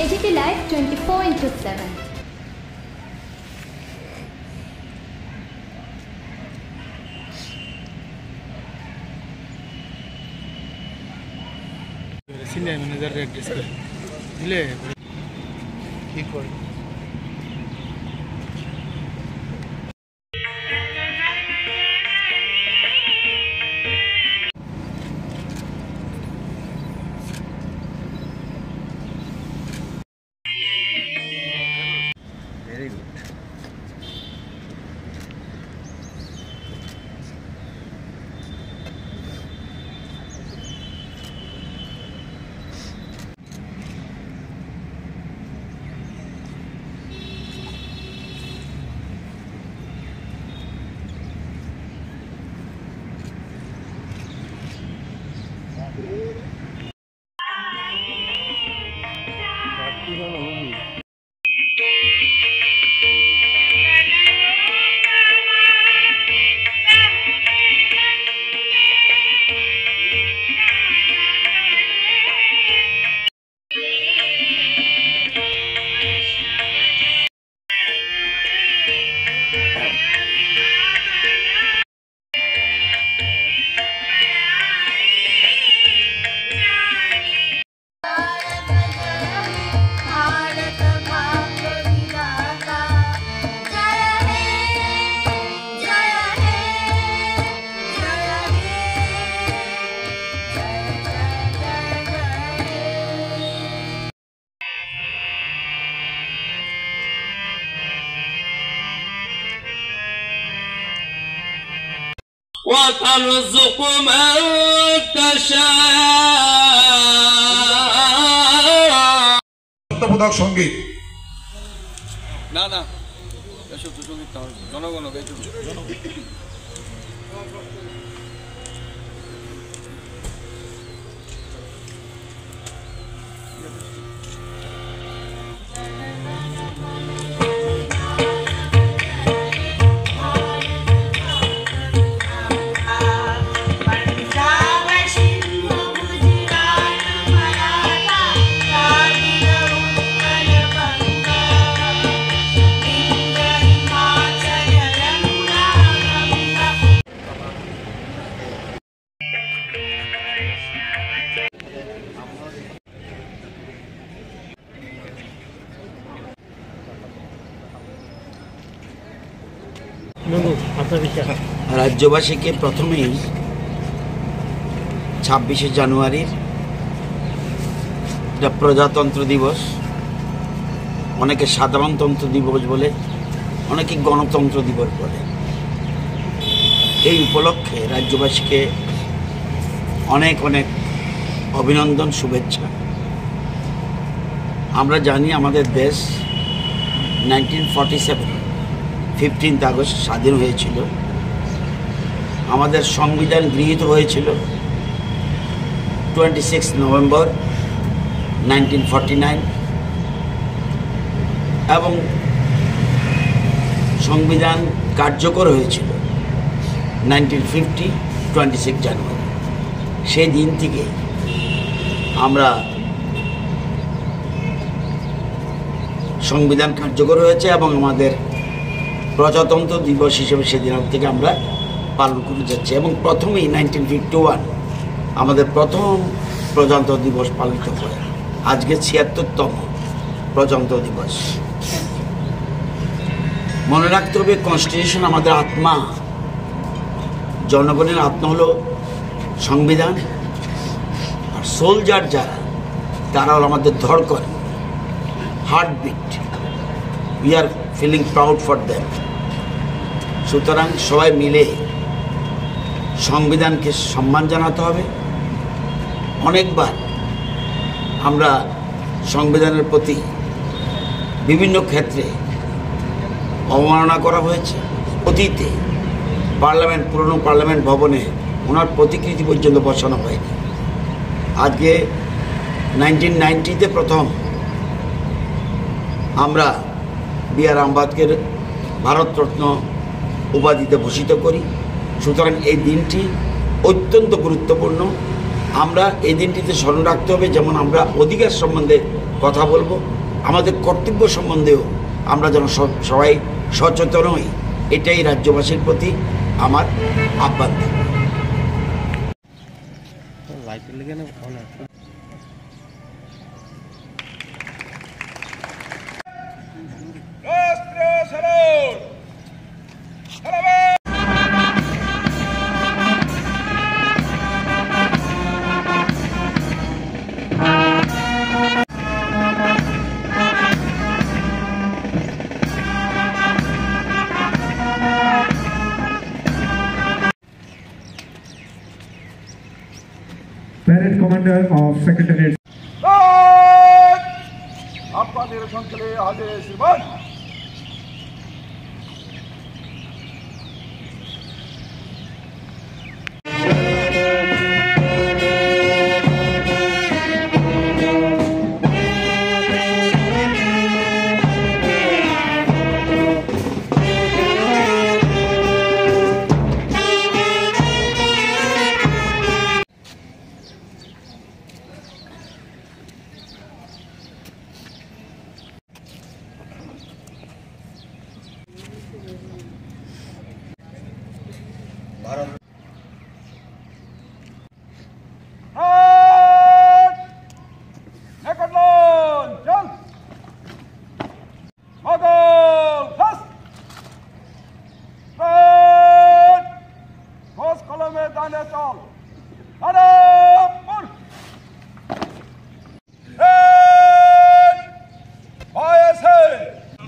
AGT Live 24/7. Senior manager address করে দিলে কি করে ভেরি গুড وترزق من تشاء তত্ত্বাবধায়ক সঙ্গীত না না এসব তো সঙ্গীত জনগণ রাজ্যবাসীকে প্রথমেই 26শে জানুয়ারির প্রজাতন্ত্র দিবস, অনেকে সাধারণতন্ত্র দিবস বলে, অনেকে গণতন্ত্র দিবস বলে। এই উপলক্ষে রাজ্যবাসীকে অনেক অনেক অভিনন্দন, শুভেচ্ছা। আমরা জানি আমাদের দেশ 1947 15 আগস্ট স্বাধীন হয়েছিল। আমাদের সংবিধান গৃহীত হয়েছিল 26 নভেম্বর 1949 এবং সংবিধান কার্যকর হয়েছিল 1950 26 জানুয়ারি। সেই দিন থেকে আমরা সংবিধান কার্যকর হয়েছে এবং আমাদের প্রজাতন্ত্র দিবস হিসেবে সেদিন থেকে আমরা পালন করে যাচ্ছি। এবং প্রথমেই 1951 আমাদের প্রথম প্রজাতন্ত্র দিবস পালিত হয়। আজকে 76তম প্রজাতন্ত্র দিবস। মনে রাখতে হবে, কনস্টিটিউশন আমাদের আত্মা, জনগণের আত্মা হলো সংবিধান। আর সোলজার যারা, তারা হলো আমাদের ধড়কন, heartbeat. We are feeling proud for them. সুতরাং সবাই মিলে সংবিধানকে সম্মান জানাতে হবে। অনেকবার আমরা সংবিধানের প্রতি বিভিন্ন ক্ষেত্রে অবমাননা করা হয়েছে। অতীতে পুরনো পার্লামেন্ট ভবনে ওনার প্রতিকৃতি পর্যন্ত বসানো হয়নি। আজকে 1990-তে প্রথম আমরা বি.আর. আম্বেদকর ভারতরত্ন উপাধিতে ভূষিত করি। সুতরাং এই দিনটি অত্যন্ত গুরুত্বপূর্ণ। আমরা এই দিনটিতে স্মরণ রাখতে হবে, যেমন আমরা অধিকার সম্বন্ধে কথা বলবো, আমাদের কর্তব্য সম্বন্ধেও আমরা যেন সবাই সচেতন হই, এটাই রাজ্যবাসীর প্রতি আমার আহ্বান। Parade Commander of Secretariat. আপনাদের সংকলে আগে শ্রীমান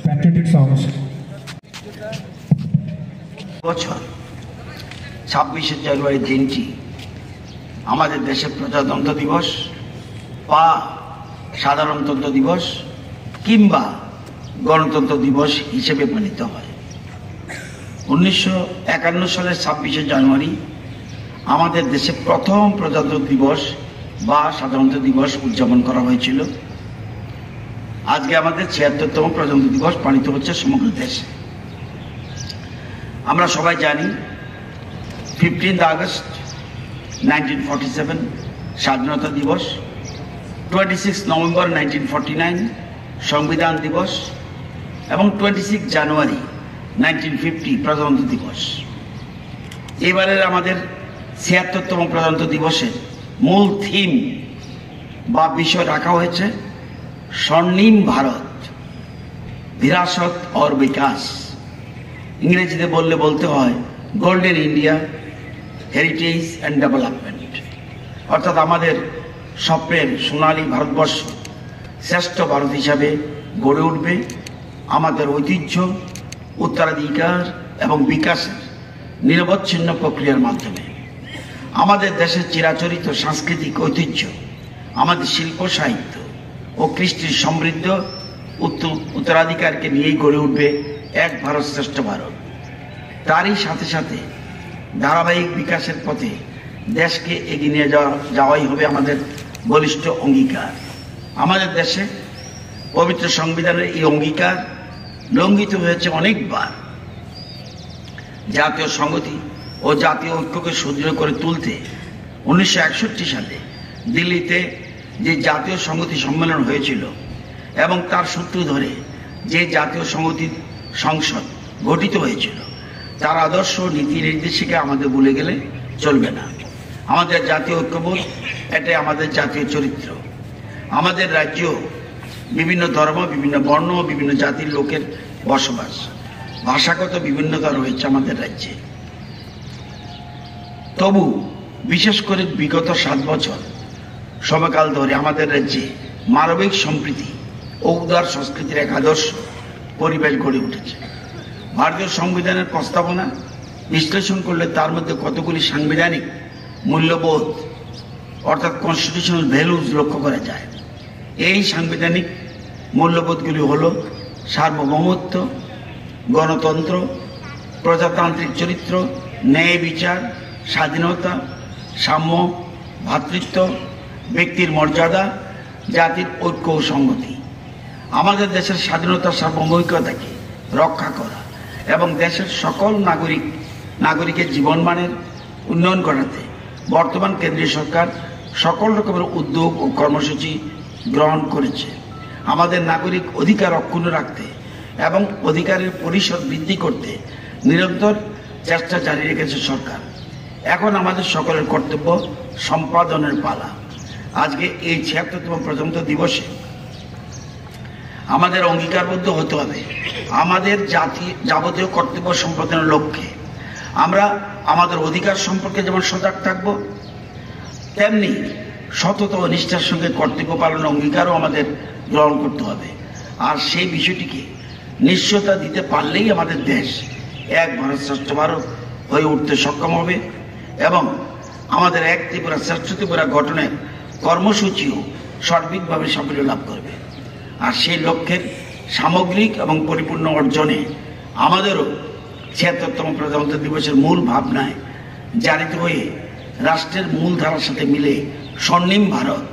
Patriotic songs. বছর 26শে জানুয়ারি দিনটি আমাদের দেশের প্রজাতন্ত্র দিবস বা সাধারণতন্ত্র দিবস কিংবা গণতন্ত্র দিবস হিসেবে পালিত হয়। 1951 সালের 26শে জানুয়ারি আমাদের দেশে প্রথম প্রজাতন্ত্র দিবস বা সাধারণতন্ত্র দিবস উদযাপন করা হয়েছিল। আজকে আমাদের ৭৬তম প্রজাতন্ত্র দিবস পালিত হচ্ছে সমগ্র দেশে। আমরা সবাই জানি 15 আগস্ট 1947 স্বাধীনতা দিবস, 26 নভেম্বর 1949 সংবিধান দিবস এবং 26 জানুয়ারি 1950 প্রজাতন্ত্র দিবস। এবারের আমাদের ৭৬তম প্রজাতন্ত্র দিবসের মূল থিম বা বিষয় রাখা হয়েছে স্বর্ণিম ভারত, বিরাসত और বিকাশ। ইংরেজিতে বলতে হয় golden India, heritage and development, অর্থাৎ আমাদের স্বপ্নের সোনালী ভারতবর্ষ শ্রেষ্ঠ ভারত হিসাবে গড়ে উঠবে আমাদের ঐতিহ্য, উত্তরাধিকার এবং বিকাশের নিরবচ্ছিন্ন প্রক্রিয়ার মাধ্যমে। আমাদের দেশের চিরাচরিত সাংস্কৃতিক ঐতিহ্য, আমাদের শিল্প সাহিত্য ও কৃষ্টির সমৃদ্ধ উত্তরাধিকারকে নিয়েই গড়ে উঠবে এক ভারত শ্রেষ্ঠ ভারত। তারই সাথে সাথে ধারাবাহিক বিকাশের পথে দেশকে এগিয়ে নিয়ে যাওয়াই হবে আমাদের বলিষ্ঠ অঙ্গীকার। আমাদের দেশে পবিত্র সংবিধানের এই অঙ্গীকার লঙ্ঘিত হয়েছে অনেকবার। জাতীয় সংহতি ও জাতীয় ঐক্যকে সুদৃঢ় করে তুলতে 1961 সালে দিল্লিতে যে জাতীয় সংহতি সম্মেলন হয়েছিল এবং তার সূত্র ধরে যে জাতীয় সংহতি সংসদ গঠিত হয়েছিল, তার আদর্শ নীতি নির্দেশিকা আমাদের ভুলে গেলে চলবে না। আমাদের জাতীয় ঐক্যবোধ, এটাই আমাদের জাতীয় চরিত্র। আমাদের রাজ্য বিভিন্ন ধর্ম, বিভিন্ন বর্ণ, বিভিন্ন জাতির লোকের বসবাস, ভাষাগত বিভিন্নতা রয়েছে আমাদের রাজ্যে। তবু বিশেষ করে বিগত 7 বছর সময়কাল ধরে আমাদের রাজ্যে মানবিক সম্প্রীতি ও উদার সংস্কৃতির এক আদর্শ পরিবেশ গড়ে উঠেছে। ভারতীয় সংবিধানের প্রস্তাবনা বিশ্লেষণ করলে তার মধ্যে কতগুলি সাংবিধানিক মূল্যবোধ অর্থাৎ কনস্টিটিউশনাল ভ্যালুজ লক্ষ্য করা যায়। এই সাংবিধানিক মূল্যবোধগুলি হল সার্বভৌমত্ব, গণতন্ত্র, প্রজাতান্ত্রিক চরিত্র, ন্যায় বিচার, স্বাধীনতা, সাম্য, ভ্রাতৃত্ব, ব্যক্তির মর্যাদা, জাতির ঐক্য ও সংহতি। আমাদের দেশের স্বাধীনতা সার্বভৌমিকতাকে রক্ষা করা এবং দেশের সকল নাগরিকের জীবনমানের উন্নয়ন ঘটাতে বর্তমান কেন্দ্রীয় সরকার সকল রকমের উদ্যোগ ও কর্মসূচি গ্রহণ করেছে। আমাদের নাগরিক অধিকার অক্ষুণ্ণ রাখতে এবং অধিকারের পরিসর বৃদ্ধি করতে নিরন্তর চেষ্টা জারি রেখেছে সরকার। এখন আমাদের সকলের কর্তব্য সম্পাদনের পালা। আজকে এই ৭৬তম প্রজাতন্ত্র দিবসে আমাদের অঙ্গীকারবদ্ধ হতে হবে আমাদের যাবতীয় কর্তব্য সম্পাদনের লক্ষ্যে। আমরা আমাদের অধিকার সম্পর্কে যেমন সজাগ থাকব, তেমনি সততা ও নিষ্ঠার সঙ্গে কর্তব্য পালনের অঙ্গীকারও আমাদের গ্রহণ করতে হবে। আর সেই বিষয়টিকে নিশ্চয়তা দিতে পারলেই আমাদের দেশ এক ভারত শ্রেষ্ঠ ভারত হয়ে উঠতে সক্ষম হবে এবং আমাদের এক ত্রিপুরা শ্রেষ্ঠ ত্রিপুরা গঠনের কর্মসূচিও সার্বিকভাবে সাফল্য লাভ করবে। আর সেই লক্ষ্যের সামগ্রিক এবং পরিপূর্ণ অর্জনে আমাদেরও ৭৬তম প্রজাতন্ত্র দিবসের মূল ভাবনায় জারিত হয়ে রাষ্ট্রের মূল ধারার সাথে মিলে স্বর্ণিম ভারত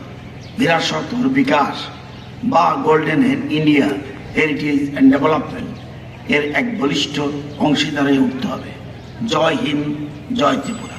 বিরাসত ও বিকাশ বা golden India heritage and development এর এক বলিষ্ঠ অংশীদার হয়ে উঠতে হবে। জয় হিন্দ, জয় ত্রিপুরা।